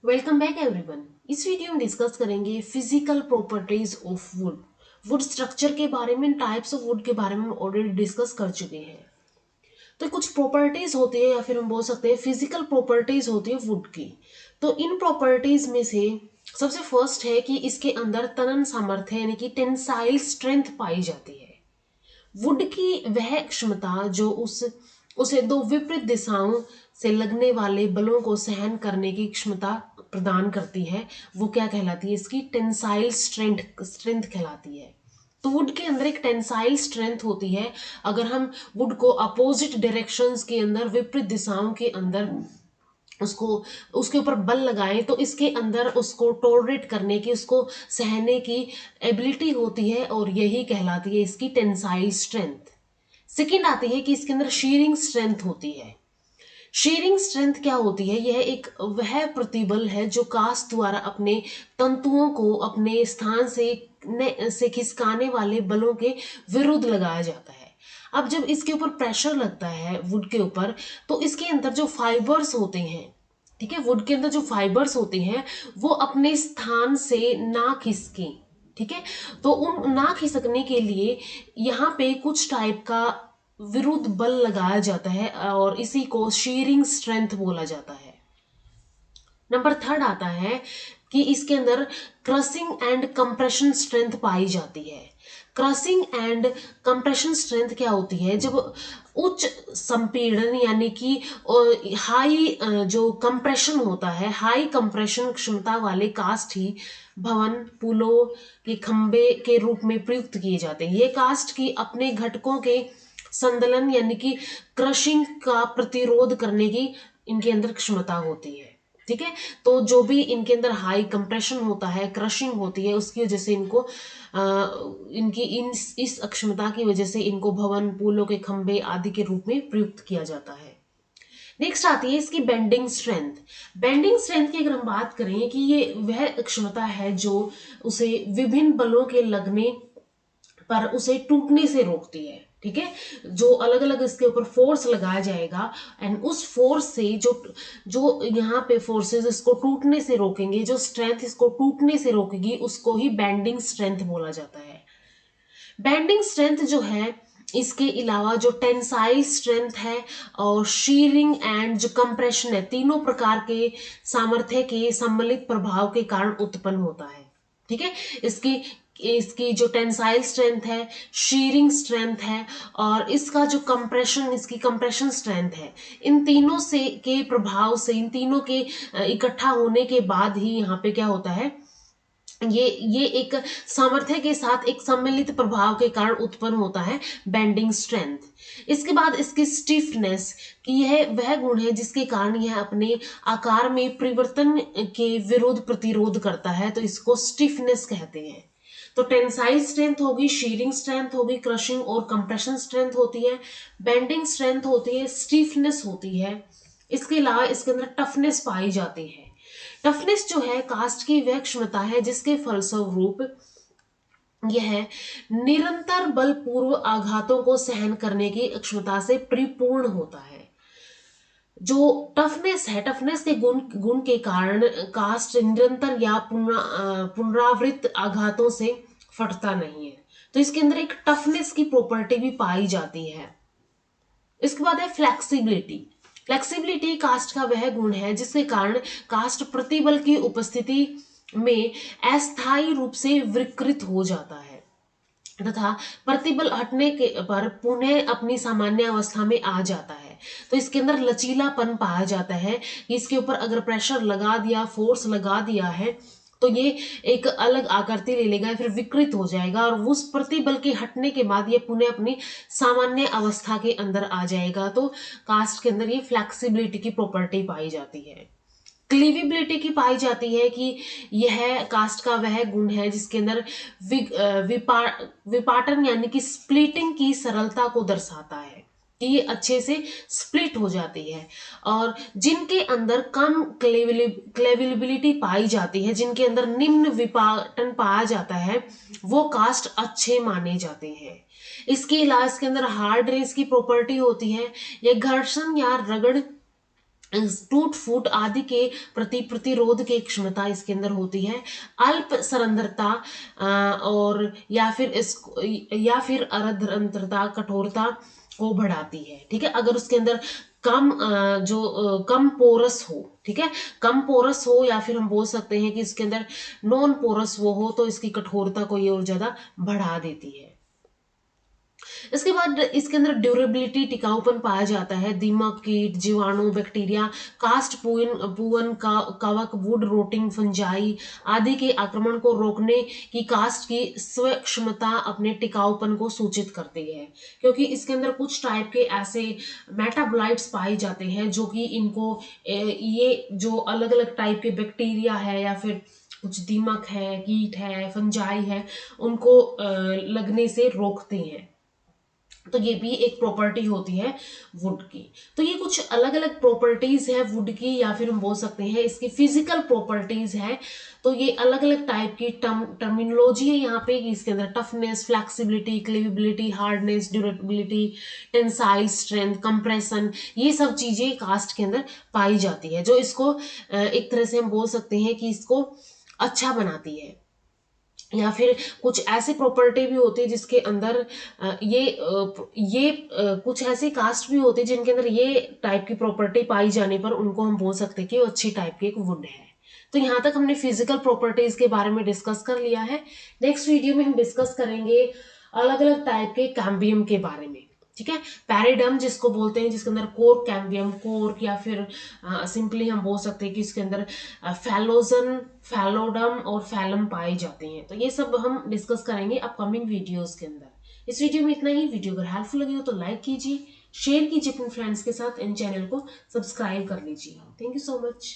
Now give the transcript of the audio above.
Welcome back everyone. इस video में discuss करेंगे physical properties of would. Would structure के बारे में, टाइप्स ऑफ वुड के बारे में हम ऑलरेडी डिस्कस कर चुके हैं। तो कुछ प्रॉपर्टीज होती है या फिर हम बोल सकते हैं फिजिकल प्रॉपर्टीज होती है वुड की। तो इन प्रॉपर्टीज में से सबसे फर्स्ट है कि इसके अंदर तनन सामर्थ्य यानी कि टेंसाइल स्ट्रेंथ पाई जाती है। वुड की वह क्षमता जो उसे दो विपरीत दिशाओं से लगने वाले बलों को सहन करने की क्षमता प्रदान करती है, वो क्या कहलाती है? इसकी टेंसाइल स्ट्रेंथ स्ट्रेंथ कहलाती है। तो वुड के अंदर एक टेंसाइल स्ट्रेंथ होती है। अगर हम वुड को अपोजिट डायरेक्शंस के अंदर, विपरीत दिशाओं के अंदर उसको उसके ऊपर बल लगाएं तो इसके अंदर उसको टॉलरेट करने की, उसको सहने की एबिलिटी होती है और यही कहलाती है इसकी टेंसाइल स्ट्रेंथ। सेकेंड आती है कि इसके अंदर शीयरिंग स्ट्रेंथ होती है। शीयरिंग स्ट्रेंथ क्या होती है? यह एक वह प्रतिबल है जो कास्ट द्वारा अपने तंतुओं को अपने स्थान से खिसकाने वाले बलों के विरुद्ध लगाया जाता है। अब जब इसके ऊपर प्रेशर लगता है वुड के ऊपर, तो इसके अंदर जो फाइबर्स होते हैं, ठीक है, वुड के अंदर जो फाइबर्स होते हैं वो अपने स्थान से ना खिसके, ठीक है। तो उन ना खिसकने के लिए यहाँ पे कुछ टाइप का विरुद्ध बल लगाया जाता है और इसी को शीयरिंग स्ट्रेंथ बोला जाता है। नंबर थर्ड आता है कि इसके अंदर क्रसिंग एंड कंप्रेशन स्ट्रेंथ पाई जाती है। क्रसिंग एंड कंप्रेशन स्ट्रेंथ क्या होती है? जब उच्च संपीड़न यानी कि हाई जो कंप्रेशन होता है, हाई कंप्रेशन क्षमता वाले कास्ट ही भवन, पुलों के खंबे के रूप में प्रयुक्त किए जाते हैं। ये कास्ट की अपने घटकों के संदलन यानी कि क्रशिंग का प्रतिरोध करने की इनके अंदर क्षमता होती है, ठीक है। तो जो भी इनके अंदर हाई कंप्रेशन होता है, क्रशिंग होती है, उसकी वजह से इनको इनकी इस अक्षमता की वजह से इनको भवन, पुलों के खंबे आदि के रूप में प्रयुक्त किया जाता है। नेक्स्ट आती है इसकी बेंडिंग स्ट्रेंथ। बेंडिंग स्ट्रेंथ की अगर हम बात करें कि ये वह क्षमता है जो उसे विभिन्न बलों के लगने पर उसे टूटने से रोकती है, ठीक है। जो अलग अलग इसके ऊपर फोर्स लगाया जाएगा एंड उस फोर्स से जो जो यहाँ पे फोर्सेस इसको टूटने से रोकेंगे, जो स्ट्रेंथ इसको टूटने से रोकेगी, उसको ही बेंडिंग स्ट्रेंथ बोला जाता है। बेंडिंग स्ट्रेंथ जो है, इसके अलावा जो टेंसाइल स्ट्रेंथ है और शीयरिंग एंड जो कंप्रेशन है, तीनों प्रकार के सामर्थ्य के सम्मिलित प्रभाव के कारण उत्पन्न होता है, ठीक है। इसकी इसकी जो टेंसाइल स्ट्रेंथ है, शीयरिंग स्ट्रेंथ है और इसका जो कंप्रेशन, इसकी कंप्रेशन स्ट्रेंथ है, इन तीनों से के प्रभाव से, इन तीनों के इकट्ठा होने के बाद ही यहाँ पे क्या होता है, ये एक सामर्थ्य के साथ एक सम्मिलित प्रभाव के कारण उत्पन्न होता है बेंडिंग स्ट्रेंथ। इसके बाद इसकी स्टिफनेस, कि यह वह गुण है जिसके कारण यह अपने आकार में परिवर्तन के विरुद्ध प्रतिरोध करता है, तो इसको स्टिफनेस कहते हैं। तो टेंसाइल स्ट्रेंथ होगी, शीयरिंग स्ट्रेंथ होगी, क्रशिंग और कंप्रेशन स्ट्रेंथ होती है, बेंडिंग स्ट्रेंथ होती है, स्टिफनेस होती है। इसके अलावा इसके अंदर टफनेस पाई जाती है। टफनेस जो है कास्ट की वह क्षमता है जिसके फलस्वरूप यह निरंतर बलपूर्व आघातों को सहन करने की क्षमता से परिपूर्ण होता है। जो टफनेस है, टफनेस के गुण के कारण कास्ट निरंतर या पुनरावृत्त आघातों से फटता नहीं है। तो इसके अंदर एक टफनेस की प्रॉपर्टी भी पाई जाती है। इसके बाद है फ्लेक्सिबिलिटी। फ्लेक्सिबिलिटी कास्ट का वह गुण है जिसके कारण कास्ट प्रतिबल की उपस्थिति में अस्थायी रूप से विकृत हो जाता है तथा प्रतिबल हटने के पर पुनः अपनी सामान्य अवस्था में आ जाता है। तो इसके अंदर लचीलापन पाया जाता है। इसके ऊपर अगर प्रेशर लगा दिया, फोर्स लगा दिया है, तो ये एक अलग आकृति ले लेगा, फिर विकृत हो जाएगा और उस प्रतिबल के हटने के बाद ये पुनः अपनी सामान्य अवस्था के अंदर आ जाएगा। तो कास्ट के अंदर ये फ्लेक्सिबिलिटी की प्रॉपर्टी पाई जाती है। क्लीविबिलिटी की पाई जाती है कि यह कास्ट का वह गुण है जिसके अंदर विपाटन यानी कि स्प्लिटिंग की सरलता को दर्शाता है, कि ये अच्छे से स्प्लिट हो जाती है। और जिनके अंदर कम क्लेविबिलिटी पाई जाती है, जिनके अंदर निम्न विपाटन पाया जाता है, वो कास्ट अच्छे माने जाते हैं। इसके अलावा इसके अंदर हार्ड रेस की प्रॉपर्टी होती है। यह घर्षण या रगड़ टूट फूट आदि के प्रति प्रतिरोध की क्षमता इसके अंदर होती है। अल्प सरंध्रता और या फिर अरंध्रता कठोरता को बढ़ाती है। ठीक है, अगर उसके अंदर कम पोरस हो, ठीक है, कम पोरस हो या फिर हम बोल सकते हैं कि इसके अंदर नॉन पोरस वो हो, तो इसकी कठोरता को ये और ज्यादा बढ़ा देती है। इसके बाद इसके अंदर ड्यूरेबिलिटी, टिकाऊपन पाया जाता है। दीमक, कीट, जीवाणु, बैक्टीरिया, कास्ट पुअन कवक, वुड रोटिंग फंजाई आदि के आक्रमण को रोकने की कास्ट की स्व क्षमता अपने टिकाऊपन को सूचित करती है, क्योंकि इसके अंदर कुछ टाइप के ऐसे मेटाबोलाइट्स पाए जाते हैं जो कि इनको ये जो अलग अलग टाइप के बैक्टीरिया है या फिर कुछ दीमक है, कीट है, फंजाई है, उनको लगने से रोकते हैं। तो ये भी एक प्रॉपर्टी होती है वुड की। तो ये कुछ अलग अलग प्रॉपर्टीज है वुड की, या फिर हम बोल सकते हैं इसकी फिजिकल प्रॉपर्टीज है। तो ये अलग अलग टाइप की टर्मिनोलॉजी है यहाँ पे, कि इसके अंदर toughness, flexibility, cleavability, hardness, durability, tensile strength, compression, ये सब चीजें कास्ट के अंदर पाई जाती है, जो इसको एक तरह से हम बोल सकते हैं कि इसको अच्छा बनाती है। या फिर कुछ ऐसी प्रॉपर्टी भी होती है जिसके अंदर कुछ ऐसी कास्ट भी होती है जिनके अंदर ये टाइप की प्रॉपर्टी पाई जाने पर उनको हम बोल सकते हैं कि वो अच्छी टाइप की एक वुड है। तो यहाँ तक हमने फिजिकल प्रॉपर्टीज के बारे में डिस्कस कर लिया है। नेक्स्ट वीडियो में हम डिस्कस करेंगे अलग अलग टाइप के कैम्बियम के बारे में। ठीक है, पैरिडम जिसको बोलते हैं, जिसके अंदर कोर कैम्बियम, कोर, या फिर सिंपली हम बोल सकते हैं कि इसके अंदर फैलोजन, फैलोडम और फैलम पाए जाते हैं। तो ये सब हम डिस्कस करेंगे अपकमिंग वीडियोस के अंदर। इस वीडियो में इतना ही। वीडियो अगर हेल्पफुल लगी हो तो लाइक कीजिए, शेयर कीजिए अपने फ्रेंड्स के साथ, इन चैनल को सब्सक्राइब कर लीजिए। Thank you so much.